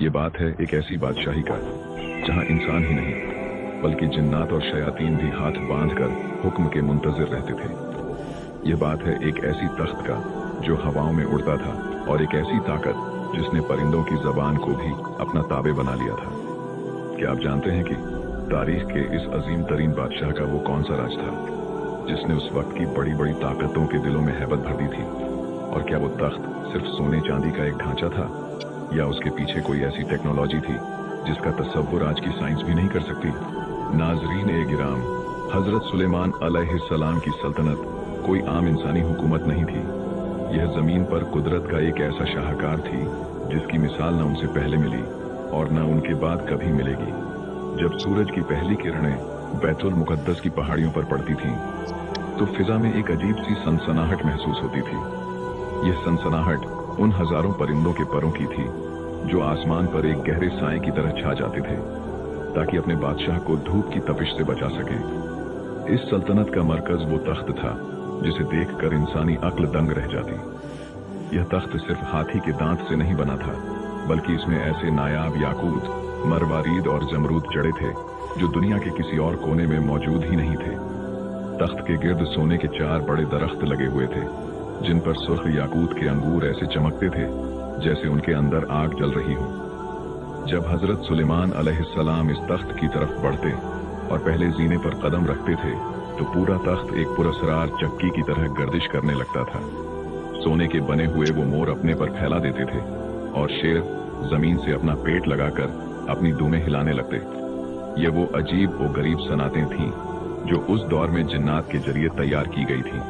ये बात है एक ऐसी बादशाही का जहां इंसान ही नहीं बल्कि जिन्नात और शयातीन भी हाथ बांधकर हुक्म के मुंतजिर रहते थे। ये बात है एक ऐसी तख्त का जो हवाओं में उड़ता था और एक ऐसी ताकत जिसने परिंदों की जबान को भी अपना ताबे बना लिया था। क्या आप जानते हैं कि तारीख के इस अजीम तरीन बादशाह का वो कौन सा राज था जिसने उस वक्त की बड़ी बड़ी ताकतों के दिलों में हैबत भर दी थी? और क्या वो तख्त सिर्फ सोने चांदी का एक ढांचा था या उसके पीछे कोई ऐसी टेक्नोलॉजी थी जिसका तसव्वुर आज की साइंस भी नहीं कर सकती? नाजरीन ए गिराम, हजरत सुलेमान अलैहिस्सलाम की सल्तनत कोई आम इंसानी हुकूमत नहीं थी। यह जमीन पर कुदरत का एक ऐसा शाहकार थी जिसकी मिसाल न उनसे पहले मिली और न उनके बाद कभी मिलेगी। जब सूरज की पहली किरणें बैतुल मुकद्दस की पहाड़ियों पर पड़ती थीं, तो फिजा में एक अजीब सी सनसनाहट महसूस होती थी। यह सनसनाहट उन हजारों परिंदों के परों की थी जो आसमान पर एक गहरे साए की तरह छा जाते थे ताकि अपने बादशाह को धूप की तपिश से बचा सके। इस सल्तनत का मरकज वो तख्त था जिसे देखकर इंसानी अक्ल दंग रह जाती। यह तख्त सिर्फ हाथी के दांत से नहीं बना था बल्कि इसमें ऐसे नायाब याकूत, मरवारीद और जमरूद जड़े थे जो दुनिया के किसी और कोने में मौजूद ही नहीं थे। तख्त के गिर्द सोने के 4 बड़े दरख्त लगे हुए थे जिन पर सुर्ख याकूत के अंगूर ऐसे चमकते थे जैसे उनके अंदर आग जल रही हो। जब हजरत सुलेमान अलैहिस्सलाम इस तख्त की तरफ बढ़ते और पहले जीने पर कदम रखते थे तो पूरा तख्त एक पुरस्रार चक्की की तरह गर्दिश करने लगता था। सोने के बने हुए वो मोर अपने पर फैला देते थे और शेर जमीन से अपना पेट लगाकर अपनी दूमें हिलाने लगते। ये वो अजीब व गरीब सनातें थीं जो उस दौर में जिन्नात के जरिए तैयार की गई थी।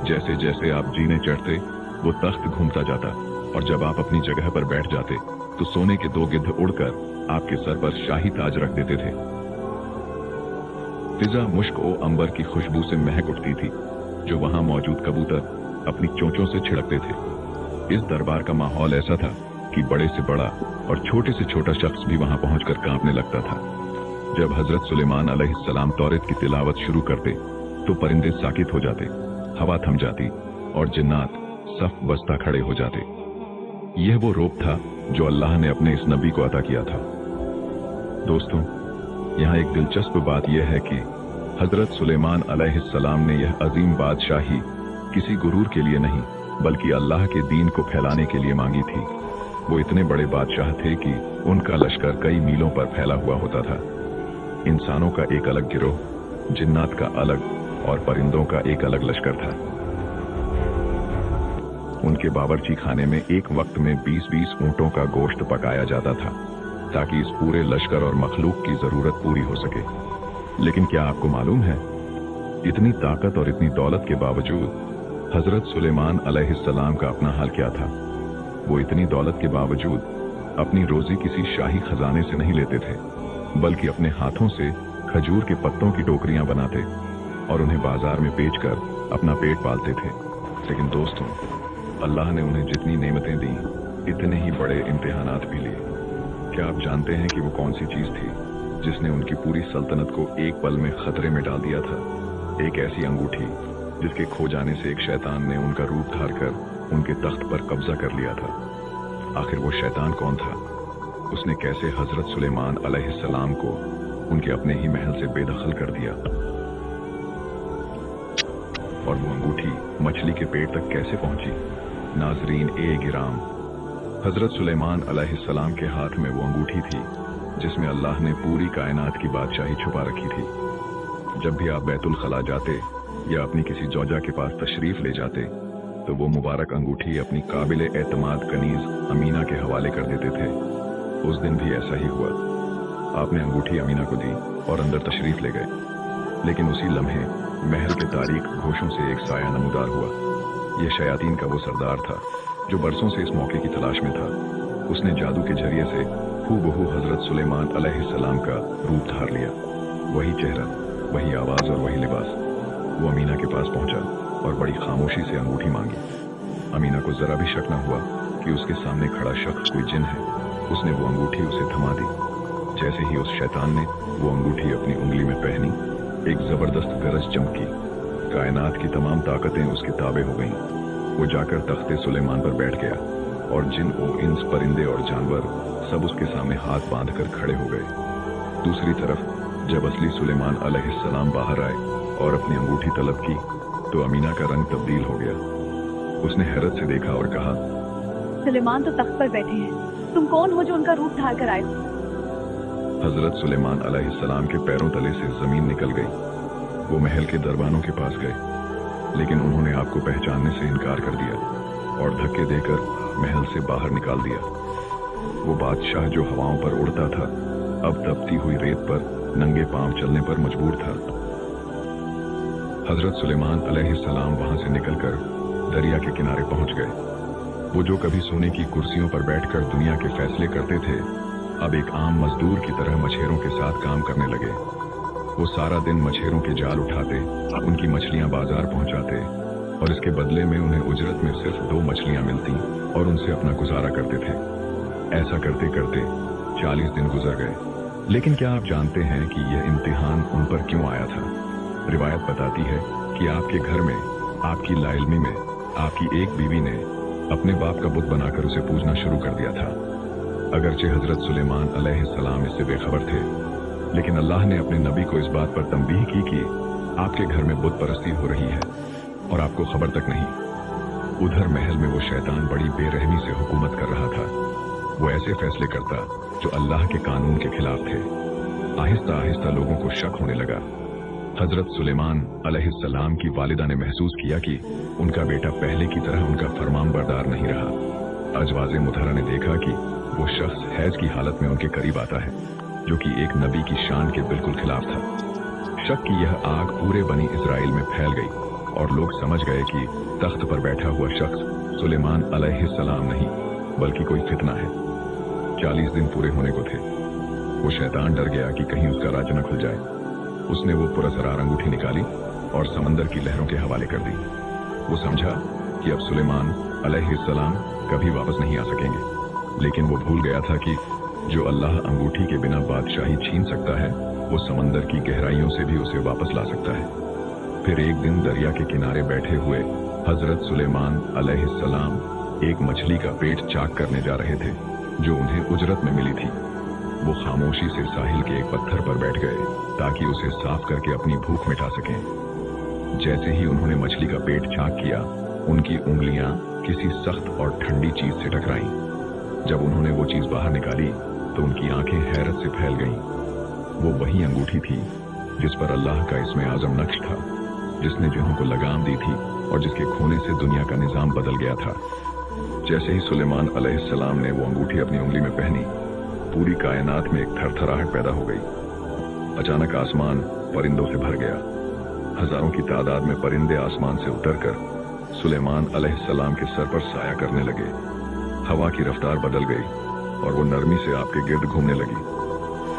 जैसे जैसे आप जीने चढ़ते वो तख्त घूमता जाता और जब आप अपनी जगह पर बैठ जाते तो सोने के 2 गिद्ध उड़कर आपके सर पर शाही ताज रख देते थे। फिजा मुश्क ओ अंबर की खुशबू से महक उठती थी जो वहां मौजूद कबूतर अपनी चोंचों से छिड़कते थे। इस दरबार का माहौल ऐसा था कि बड़े से बड़ा और छोटे से छोटा शख्स भी वहां पहुंचकर कांपने लगता था। जब हजरत सुलेमान अलैहिस्सलाम तौरात की तिलावत शुरू करते तो परिंदे साकित हो जाते, हवा थम जाती और जिन्नात सफ बस्ता खड़े हो जाते। यह वो रूप था जो अल्लाह ने अपने इस नबी को अता किया था। दोस्तों, यहाँ एक दिलचस्प बात यह है कि हजरत सुलेमान अलैहिस्सलाम ने यह अजीम बादशाही किसी गुरूर के लिए नहीं बल्कि अल्लाह के दीन को फैलाने के लिए मांगी थी। वो इतने बड़े बादशाह थे कि उनका लश्कर कई मीलों पर फैला हुआ होता था। इंसानों का एक अलग गिरोह, जिन्नात का अलग और परिंदों का एक अलग लश्कर था। उनके बावर्ची खाने में एक वक्त में 20-20 ऊंटों का गोश्त पकाया जाता था ताकि इस पूरे लश्कर और मखलूक की जरूरत पूरी हो सके। लेकिन क्या आपको मालूम है, इतनी ताकत और इतनी दौलत के बावजूद हजरत सुलेमान अलैहिस्सलाम का अपना हाल क्या था? वो इतनी दौलत के बावजूद अपनी रोजी किसी शाही खजाने से नहीं लेते थे बल्कि अपने हाथों से खजूर के पत्तों की टोकरियां बनाते और उन्हें बाजार में बेचकर अपना पेट पालते थे। लेकिन दोस्तों, अल्लाह ने उन्हें जितनी नेमतें दी इतने ही बड़े इम्तिहानात भी लिए। क्या आप जानते हैं कि वो कौन सी चीज थी जिसने उनकी पूरी सल्तनत को एक पल में खतरे में डाल दिया था? एक ऐसी अंगूठी जिसके खो जाने से एक शैतान ने उनका रूप धार कर उनके तख्त पर कब्जा कर लिया था। आखिर वो शैतान कौन था? उसने कैसे हजरत सुलेमान अलैहिस्सलाम को उनके अपने ही महल से बेदखल कर दिया? और वो अंगूठी मछली के पेट तक कैसे पहुंची? नाजरीन ए गिराम, हजरत सुलेमान अलैहिस्सलाम के हाथ में वो अंगूठी थी जिसमें अल्लाह ने पूरी कायनात की बादशाही छुपा रखी थी। जब भी आप बैतुल खला जाते या अपनी किसी जौजा के पास तशरीफ ले जाते तो वो मुबारक अंगूठी अपनी काबिल एतमाद कनीज अमीना के हवाले कर देते थे। उस दिन भी ऐसा ही हुआ। आपने अंगूठी अमीना को दी और अंदर तशरीफ ले गए। लेकिन उसी लम्हे महल के तारीक घोषों से एक साया नमूदार हुआ। यह शयातीन का वो सरदार था जो बरसों से इस मौके की तलाश में था। उसने जादू के जरिए से हूबहू हजरत सुलेमान अलैहिस्सलाम का रूप धार लिया। वही चेहरा, वही आवाज और वही लिबास। वो अमीना के पास पहुंचा और बड़ी खामोशी से अंगूठी मांगी। अमीना को जरा भी शक न हुआ कि उसके सामने खड़ा शख्स कोई जिन है। उसने वो अंगूठी उसे थमा दी। जैसे ही उस शैतान ने वो अंगूठी अपनी उंगली में पहनी, एक जबरदस्त गरज चमकी। कायनात की तमाम ताकतें उसके ताबे हो गईं। वो जाकर तख्ते सुलेमान पर बैठ गया और जिन ओ इंस, परिंदे और जानवर सब उसके सामने हाथ बांधकर खड़े हो गए। दूसरी तरफ जब असली सुलेमान अलैहिस्सलाम बाहर आए और अपनी अंगूठी तलब की तो अमीना का रंग तब्दील हो गया। उसने हैरत से देखा और कहा, सुलेमान तो तख्त पर बैठे हैं, तुम कौन हो जो उनका रूप धार कर आए हो? हजरत सुलेमान अलैहिस्सलाम के पैरों तले से जमीन निकल गई। वो महल के दरबानों के पास गए, लेकिन उन्होंने आपको पहचानने से इनकार कर दिया और धक्के देकर महल से बाहर निकाल दिया। वो बादशाह जो हवाओं पर उड़ता था अब तपती हुई रेत पर नंगे पांव चलने पर मजबूर था। हजरत सुलेमान अलैहिस्सलाम वहां से निकलकर दरिया के किनारे पहुंच गए। वो जो कभी सोने की कुर्सियों पर बैठकर दुनिया के फैसले करते थे, अब एक आम मजदूर की तरह मछेरों के साथ काम करने लगे। वो सारा दिन मछेरों के जाल उठाते, उनकी मछलियां बाजार पहुंचाते और इसके बदले में उन्हें उजरत में सिर्फ 2 मछलियां मिलती और उनसे अपना गुजारा करते थे। ऐसा करते करते 40 दिन गुजर गए। लेकिन क्या आप जानते हैं कि यह इम्तिहान उन पर क्यों आया था? रिवायत बताती है कि आपके घर में, आपकी लाइल्मी में, आपकी एक बीवी ने अपने बाप का बुत बनाकर उसे पूजना शुरू कर दिया था। अगरचे हजरत सुलेमान अलैहिस्सलाम इससे बेखबर थे, लेकिन अल्लाह ने अपने नबी को इस बात पर तंबीह की कि आपके घर में बुत परस्ती हो रही है और आपको खबर तक नहीं। उधर महल में वो शैतान बड़ी बेरहमी से हुकूमत कर रहा था। वो ऐसे फैसले करता जो अल्लाह के कानून के खिलाफ थे। आहिस्ता आहिस्ता लोगों को शक होने लगा। हजरत सुलेमान अलैहिस्सलाम की वालिदा ने महसूस किया कि उनका बेटा पहले की तरह उनका फरमानबरदार नहीं रहा। अजवाज़े मुतहरा ने देखा कि वो शख्स हैज की हालत में उनके करीब आता है, जो कि एक नबी की शान के बिल्कुल खिलाफ था। शक की यह आग पूरे बनी इजराइल में फैल गई और लोग समझ गए कि तख्त पर बैठा हुआ शख्स सुलेमान अलैहिस्सलाम नहीं बल्कि कोई फितना है। 40 दिन पूरे होने को थे। वो शैतान डर गया कि कहीं उसका राज न खुल जाए। उसने वो पुरस्कार अंगूठी निकाली और समंदर की लहरों के हवाले कर दी। वो समझा कि अब सुलेमान अलैहिस्सलाम कभी वापस नहीं आ सकेंगे, लेकिन वो भूल गया था कि जो अल्लाह अंगूठी के बिना बादशाही छीन सकता है, वो समंदर की गहराइयों से भी उसे वापस ला सकता है। फिर एक दिन दरिया के किनारे बैठे हुए हजरत सुलेमान अलैहिस्सलाम एक मछली का पेट चाक करने जा रहे थे जो उन्हें उजरत में मिली थी। वो खामोशी से साहिल के एक पत्थर पर बैठ गए ताकि उसे साफ करके अपनी भूख मिटा सकें। जैसे ही उन्होंने मछली का पेट चाक किया, उनकी उंगलियां किसी सख्त और ठंडी चीज से टकराईं। जब उन्होंने वो चीज बाहर निकाली तो उनकी आंखें हैरत से फैल गईं। वो वही अंगूठी थी जिस पर अल्लाह का इस्मे आजम नक्श था, जिसने जिन्हों को लगाम दी थी और जिसके खोने से दुनिया का निजाम बदल गया था। जैसे ही सुलेमान अलैहिस्सलाम ने वो अंगूठी अपनी उंगली में पहनी, पूरी कायनात में एक थरथराहट पैदा हो गई। अचानक आसमान परिंदों से भर गया। हजारों की तादाद में परिंदे आसमान से उतरकर सुलेमान अलैहिस्सलाम के सर पर साया करने लगे। हवा की रफ्तार बदल गई और वो नरमी से आपके गिर्द घूमने लगी।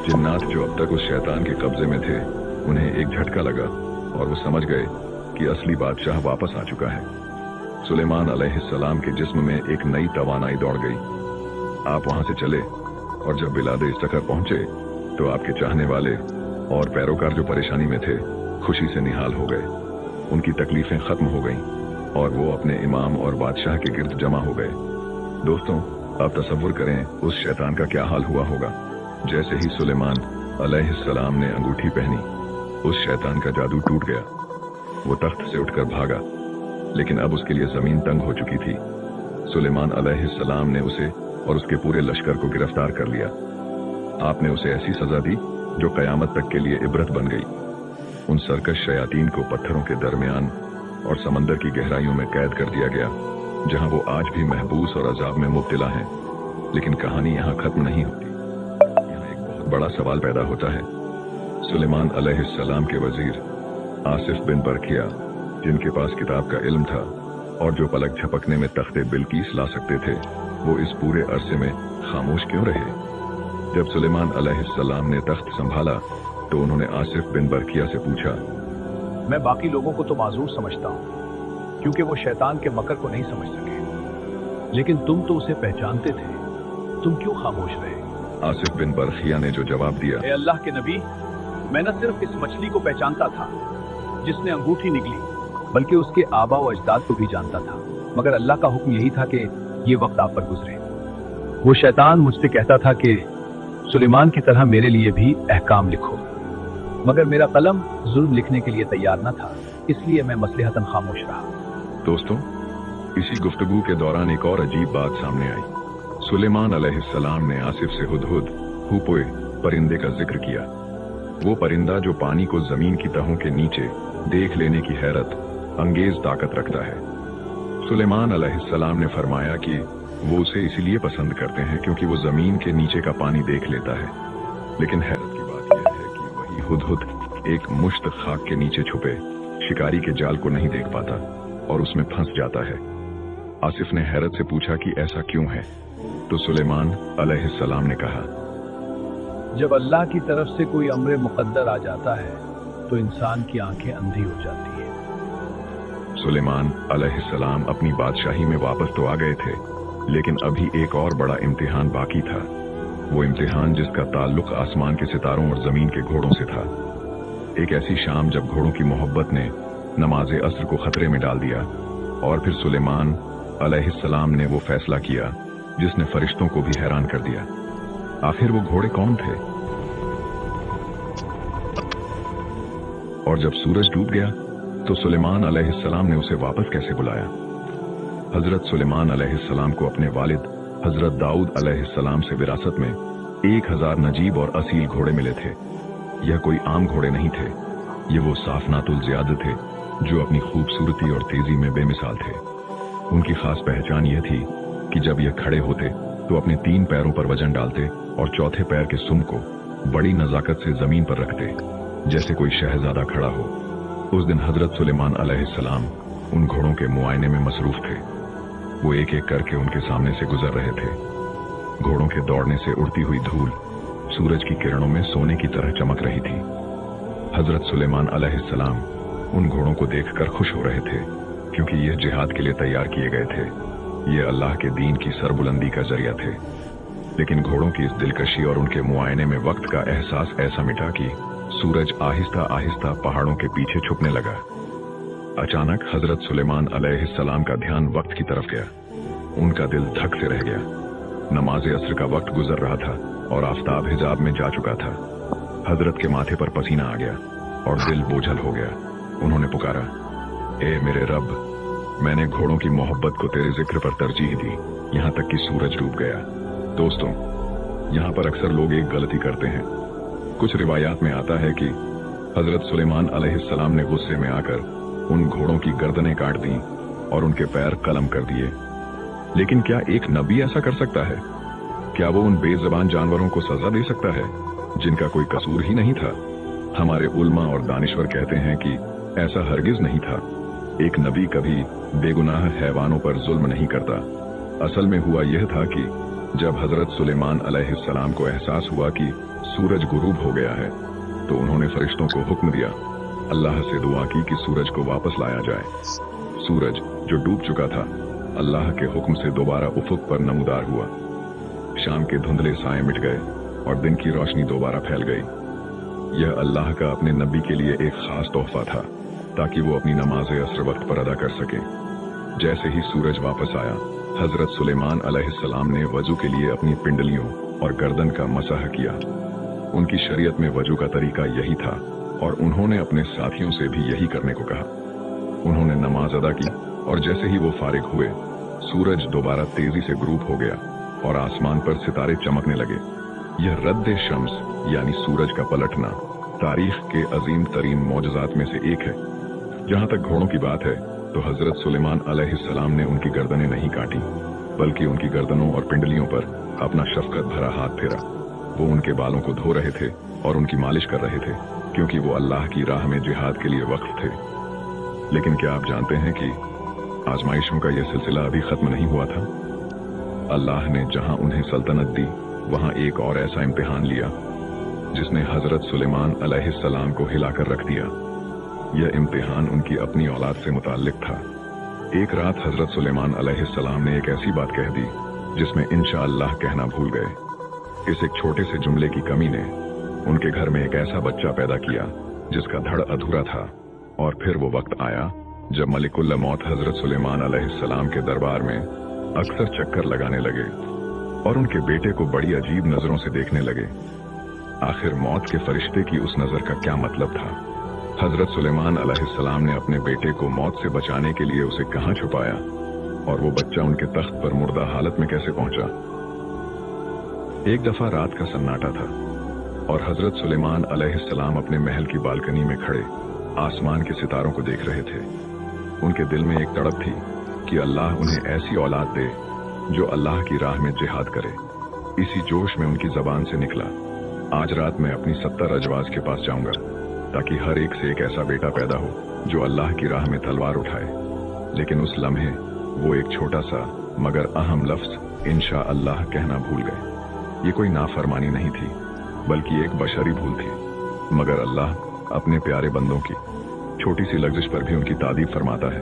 जिन्नात जो अब तक उस शैतान के कब्जे में थे, उन्हें एक झटका लगा और वो समझ गए कि असली बादशाह वापस आ चुका है। सुलेमान अलैहिस्सलाम के जिस्म में एक नई तवानाई दौड़ गई। आप वहां से चले और जब बिलादे इस्तखर पहुंचे तो आपके चाहने वाले और पैरोकार जो परेशानी में थे, खुशी से निहाल हो गए। उनकी तकलीफें खत्म हो गईं और वो अपने इमाम और बादशाह के गिर्द जमा हो गए। दोस्तों, आप तसव्वुर करें उस शैतान का क्या हाल हुआ होगा। जैसे ही सुलेमान अलैहिस्सलाम ने अंगूठी पहनी, उस शैतान का जादू टूट गया। वो तख्त से उठकर भागा, लेकिन अब उसके लिए जमीन तंग हो चुकी थी। सुलेमान अलैहिस्सलाम ने उसे और उसके पूरे लश्कर को गिरफ्तार कर लिया। आपने उसे ऐसी सजा दी जो कयामत तक के लिए इबरत बन गई। उन सरकश शयातीन को पत्थरों के दरमियान और समंदर की गहराइयों में कैद कर दिया गया, जहां वो आज भी महबूस और अजाब में मुब्तला हैं। लेकिन कहानी यहाँ खत्म नहीं होती। यहाँ एक बहुत बड़ा सवाल पैदा होता है। सुलेमान अलैहिस्सलाम के वजीर आसिफ बिन बरखिया, जिनके पास किताब का इल्म था और जो पलक झपकने में तख्ते बिल्कीस ला सकते थे, वो इस पूरे अरसे में खामोश क्यों रहे? जब सुलेमान अलैहिस्सलाम ने तख्त संभाला तो उन्होंने आसिफ बिन बरकिया से पूछा, मैं बाकी लोगों को तो माजूर समझता हूँ क्योंकि वो शैतान के मकर को नहीं समझ सके, लेकिन तुम तो उसे पहचानते थे, तुम क्यों खामोश रहे? आसिफ बिन बरखिया ने जो जवाब दिया, ए अल्लाह के नबी, मैं न सिर्फ इस मछली को पहचानता था जिसने अंगूठी निकली, बल्कि उसके आबा व अजदाद को भी जानता था, मगर अल्लाह का हुक्म यही था कि ये वक्त आप पर गुजरे। वो शैतान मुझसे कहता था कि सुलेमान की तरह मेरे लिए भी अहकाम लिखो, मगर मेरा कलम जुल्म लिखने के लिए तैयार न था, इसलिए मैं मसलहतन खामोश रहा। दोस्तों, इसी गुफ्तगू के दौरान एक और अजीब बात सामने आई। सुलेमान अलैहिस्सलाम ने आसिफ से हुदहुद हुपोए परिंदे का जिक्र किया। वो परिंदा जो पानी को जमीन की तहों के नीचे देख लेने की हैरत अंगेज ताकत रखता है। सुलेमान अलैहिस्सलाम ने फरमाया कि वो उसे इसलिए पसंद करते हैं क्योंकि वो जमीन के नीचे का पानी देख लेता है। लेकिन हैरत की बात यह है कि वही हुदहुद एक मुश्त खाक के नीचे छुपे शिकारी के जाल को नहीं देख पाता और उसमें फंस जाता है। आसिफ ने हैरत से पूछा कि ऐसा क्यों है, तो सुलेमान अलैहिस्सलाम ने कहा, जब अल्लाह की तरफ से कोई अम्र मुकद्दर आ जाता है तो इंसान की आंखें अंधी हो जाती है। सुलेमान अलैहिस्सलाम अपनी बादशाही में वापस तो आ गए थे, लेकिन अभी एक और बड़ा इम्तिहान बाकी था। वो इम्तिहान जिसका ताल्लुक आसमान के सितारों और जमीन के घोड़ों से था। एक ऐसी शाम जब घोड़ों की मोहब्बत ने नमाज असर को खतरे में डाल दिया और फिर सुलेमान अलैहिस्सलाम ने वो फैसला किया जिसने फरिश्तों को भी हैरान कर दिया। आखिर वो घोड़े कौन थे? और जब सूरज डूब गया तो सुलेमान अलैहिस्सलाम ने उसे वापस कैसे बुलाया? हजरत सुलेमान अलैहिस्सलाम को अपने वालिद हजरत दाऊद अलैहिस्सलाम से विरासत में 1000 नजीब और असील घोड़े मिले थे। यह कोई आम घोड़े नहीं थे, ये वो साफनातुल ज़ियाद थे जो अपनी खूबसूरती और तेजी में बेमिसाल थे। उनकी खास पहचान यह थी कि जब यह खड़े होते तो अपने 3 पैरों पर वजन डालते और चौथे पैर के सुम को बड़ी नजाकत से जमीन पर रखते, जैसे कोई शहजादा खड़ा हो। उस दिन हजरत सुलेमान अलैहिस्सलाम उन घोड़ों के मुआयने में मसरूफ थे। वो एक एक करके उनके सामने से गुजर रहे थे। घोड़ों के दौड़ने से उड़ती हुई धूल सूरज की किरणों में सोने की तरह चमक रही थी। हजरत सुलेमान अलैहिस्सलाम उन घोड़ों को देखकर खुश हो रहे थे, क्योंकि यह जिहाद के लिए तैयार किए गए थे। ये अल्लाह के दीन की सरबुलंदी का जरिया थे। लेकिन घोड़ों की इस दिलकशी और उनके मुआयने में वक्त का एहसास ऐसा मिटा कि सूरज आहिस्ता आहिस्ता पहाड़ों के पीछे छुपने लगा। अचानक हजरत सुलेमान अलैहिस्सलाम का ध्यान वक्त की तरफ गया। उनका दिल धक से रह गया। नमाज असर का वक्त गुजर रहा था और आफताब हिजाब में जा चुका था। हजरत के माथे पर पसीना आ गया और दिल बोझल हो गया। उन्होंने पुकारा, ए मेरे रब, मैंने घोड़ों की मोहब्बत को तेरे जिक्र पर तरजीह दी, यहाँ तक कि सूरज डूब गया। दोस्तों, यहाँ पर अक्सर लोग एक गलती करते हैं। कुछ रिवायात में आता है कि हजरत सुलेमान अलैहिस्सलाम ने गुस्से में आकर उन घोड़ों की गर्दनें काट दी और उनके पैर कलम कर दिए। लेकिन क्या एक नबी ऐसा कर सकता है? क्या वो उन बेज़बान जानवरों को सजा दे सकता है जिनका कोई कसूर ही नहीं था? हमारे उल्मा और दानिश्वर कहते हैं कि ऐसा हरगिज नहीं था। एक नबी कभी बेगुनाह हैवानों पर जुल्म नहीं करता। असल में हुआ यह था कि जब हजरत सुलेमान अलैहिस्सलाम को एहसास हुआ कि सूरज गुरूब हो गया है, तो उन्होंने फरिश्तों को हुक्म दिया, अल्लाह से दुआ की कि सूरज को वापस लाया जाए। सूरज जो डूब चुका था, अल्लाह के हुक्म से दोबारा उफुक पर नमूदार हुआ। शाम के धुंधले साए मिट गए और दिन की रोशनी दोबारा फैल गई। यह अल्लाह का अपने नबी के लिए एक खास तोहफा था, ताकि वो अपनी नमाज असर वक्त पर अदा कर सके। जैसे ही सूरज वापस आया, हजरत सुलेमान अलैहिस्सलाम ने वजू के लिए अपनी पिंडलियों और गर्दन का मसाह किया। उनकी शरीयत में वजू का तरीका यही था और उन्होंने अपने साथियों से भी यही करने को कहा। उन्होंने नमाज अदा की और जैसे ही वो फारिग हुए, सूरज दोबारा तेजी से गुरूब हो गया और आसमान पर सितारे चमकने लगे। यह रद्द शम्स यानी सूरज का पलटना तारीख के अजीम तरीन मौजज़ात में से एक है। जहां तक घोड़ों की बात है, तो हजरत सुलेमान अलैहिस्सलाम ने उनकी गर्दनें नहीं काटी, बल्कि उनकी गर्दनों और पिंडलियों पर अपना शफकत भरा हाथ फेरा। वो उनके बालों को धो रहे थे और उनकी मालिश कर रहे थे, क्योंकि वो अल्लाह की राह में जिहाद के लिए वक्फ थे। लेकिन क्या आप जानते हैं कि आजमाइशों का यह सिलसिला अभी खत्म नहीं हुआ था? अल्लाह ने जहां उन्हें सल्तनत दी, वहां एक और ऐसा इम्तिहान लिया जिसने हजरत सुलेमान अलैहिस्सलाम को हिलाकर रख दिया। यह इम्तिहान उनकी अपनी औलाद से मुताल्लिक था। एक रात हजरत सुलेमान अलैहिस्सलाम ने एक ऐसी बात कह दी जिसमें इंशाअल्लाह कहना भूल गए। इस एक छोटे से जुमले की कमी ने उनके घर में एक ऐसा बच्चा पैदा किया जिसका धड़ अधूरा था। और फिर वो वक्त आया जब मलिकुल मौत हजरत सुलेमान अलैहिस्सलाम के दरबार में अक्सर चक्कर लगाने लगे। और उनके बेटे को बड़ी अजीब नजरों से देखने लगे। आखिर मौत के फरिश्ते की उस नजर का क्या मतलब था? हजरत सुलेमान अलैहिस्सलाम ने अपने बेटे को मौत से बचाने के लिए उसे कहां छुपाया, और वो बच्चा उनके तख्त पर मुर्दा हालत में कैसे पहुंचा? एक दफा रात का सन्नाटा था और हजरत सुलेमान अलैहिस्सलाम अपने महल की बालकनी में खड़े आसमान के सितारों को देख रहे थे। उनके दिल में एक तड़प थी कि अल्लाह उन्हें ऐसी औलाद दे जो अल्लाह की राह में जिहाद करे। इसी जोश में उनकी जबान से निकला, आज रात मैं अपनी 70 अजवाज के पास जाऊंगा ताकि हर एक से एक ऐसा बेटा पैदा हो जो अल्लाह की राह में तलवार उठाए। लेकिन उस लम्हे वो एक छोटा सा मगर अहम लफ्ज इंशा अल्लाह कहना भूल गए। ये कोई नाफरमानी नहीं थी बल्कि एक बशरी भूल थी, मगर अल्लाह अपने प्यारे बंदों की छोटी सी लफ्जिश पर भी उनकी तारीफ फरमाता है।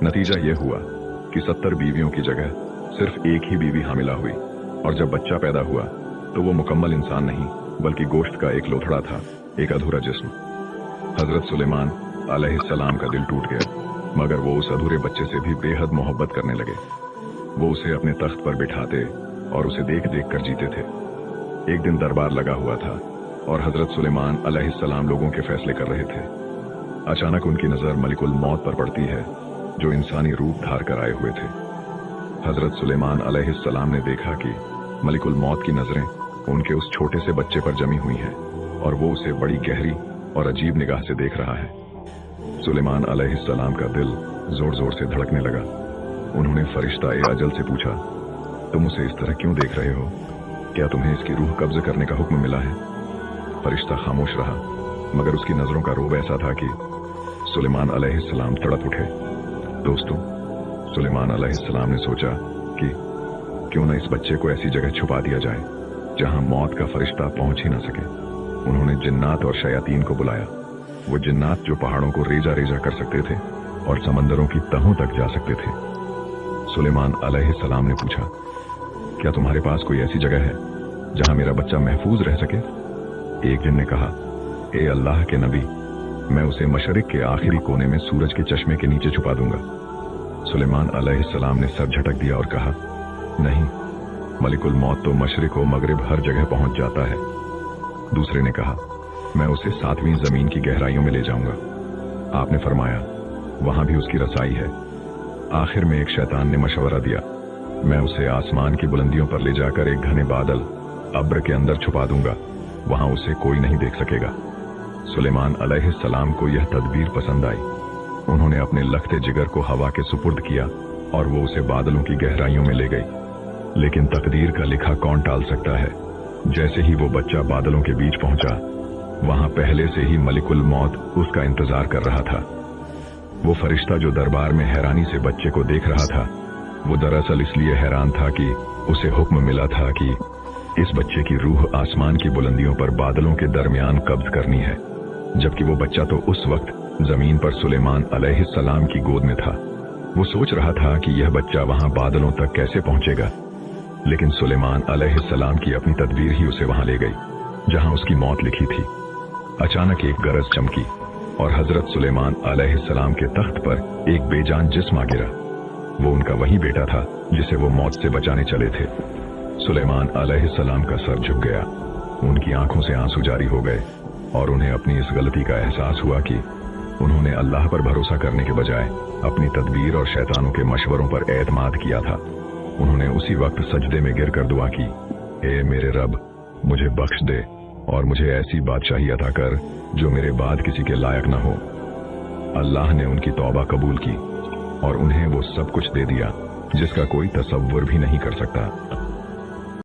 नतीजा ये हुआ कि 70 बीवियों की जगह सिर्फ एक ही बीवी हामिला हुई, और जब बच्चा पैदा हुआ तो वो मुकम्मल इंसान नहीं बल्कि गोश्त का एक लोथड़ा था, एक अधूरा जिस्म। हजरत सुलेमान अलैहिस्सलाम का दिल टूट गया, मगर वो उस अधूरे बच्चे से भी बेहद मोहब्बत करने लगे। वो उसे अपने तख्त पर बिठाते और उसे देख देख कर जीते थे। एक दिन दरबार लगा हुआ था और हजरत सुलेमान अलैहिस्सलाम लोगों के फैसले कर रहे थे। अचानक उनकी नजर मलिकुल मौत पर पड़ती है जो इंसानी रूप धार कर आए हुए थे। हजरत सुलेमान अलैहिस्सलाम ने देखा कि मलिकुल मौत की नजरें उनके उस छोटे से बच्चे पर जमी हुई हैं और वो उसे बड़ी गहरी और अजीब निगाह से देख रहा है। सुलेमान अलैहिस्सलाम का दिल जोर जोर से धड़कने लगा। उन्होंने फरिश्ता ए अजल से पूछा, तुम उसे इस तरह क्यों देख रहे हो? क्या तुम्हें इसकी रूह कब्ज करने का हुक्म मिला है? फरिश्ता खामोश रहा, मगर उसकी नजरों का रोब ऐसा था कि सुलेमान अलैहिस्सलाम तड़प उठे। दोस्तों, सुलेमान अलैहिस्सलाम ने सोचा कि क्यों न इस बच्चे को ऐसी जगह छुपा दिया जाए जहां मौत का फरिश्ता पहुंच ही ना सके। उन्होंने जिन्नात और शयातीन को बुलाया, वो जिन्नात जो पहाड़ों को रेजा रेजा कर सकते थे और समंदरों की तहों तक जा सकते थे। सुलेमान अलैहिस्सलाम ने पूछा, क्या तुम्हारे पास कोई ऐसी जगह है जहां मेरा बच्चा महफूज रह सके? एक जिन ने कहा, ए अल्लाह के नबी, मैं उसे मशरिक के आखिरी कोने में सूरज के चश्मे के नीचे छुपा दूंगा। सुलेमान अलैहिस्सलाम ने सर झटक दिया और कहा, नहीं, मलिकुल मौत तो मशरिक व मगरिब हर जगह पहुंच जाता है। दूसरे ने कहा, मैं उसे 7वीं जमीन की गहराइयों में ले जाऊंगा। आपने फरमाया, वहां भी उसकी रसाई है। आखिर में एक शैतान ने मशवरा दिया, मैं उसे आसमान की बुलंदियों पर ले जाकर एक घने बादल अब्र के अंदर छुपा दूंगा, वहां उसे कोई नहीं देख सकेगा। सुलेमान अलैहिस्सलाम को यह तदबीर पसंद आई। उन्होंने अपने लखते जिगर को हवा के सुपुर्द किया और वो उसे बादलों की गहराइयों में ले गई। लेकिन तकदीर का लिखा कौन टाल सकता है? जैसे ही वो बच्चा बादलों के बीच पहुंचा, वहां पहले से ही मलिकुल मौत उसका इंतजार कर रहा था। वो फरिश्ता जो दरबार में हैरानी से बच्चे को देख रहा था, वो दरअसल इसलिए हैरान था कि उसे हुक्म मिला था कि इस बच्चे की रूह आसमान की बुलंदियों पर बादलों के दरमियान कब्ज करनी है, जबकि वो बच्चा तो उस वक्त जमीन पर सुलेमान अलैहिस्सलाम की गोद में था। वो सोच रहा था कि यह बच्चा वहां बादलों तक कैसे पहुंचेगा, लेकिन सुलेमान अलैहिस्सलाम की अपनी तदबीर ही उसे वहां ले गई जहां उसकी मौत लिखी थी। अचानक एक गरज चमकी और हजरत सुलेमान अलैहिस्सलाम के तख्त पर एक बेजान जिस्म आ गिरा। वो उनका वही बेटा था जिसे वो मौत से बचाने चले थे। सुलेमान अलैहिस्सलाम का सर झुक गया, उनकी आंखों से आंसू जारी हो गए और उन्हें अपनी इस गलती का एहसास हुआ कि उन्होंने अल्लाह पर भरोसा करने के बजाय अपनी तदबीर और शैतानों के मशवरों पर एतमाद किया था। उन्होंने उसी वक्त सजदे में गिर कर दुआ की, ए मेरे रब, मुझे बख्श दे और मुझे ऐसी बादशाही अता कर जो मेरे बाद किसी के लायक न हो। अल्लाह ने उनकी तौबा कबूल की और उन्हें वो सब कुछ दे दिया जिसका कोई तसव्वुर भी नहीं कर सकता।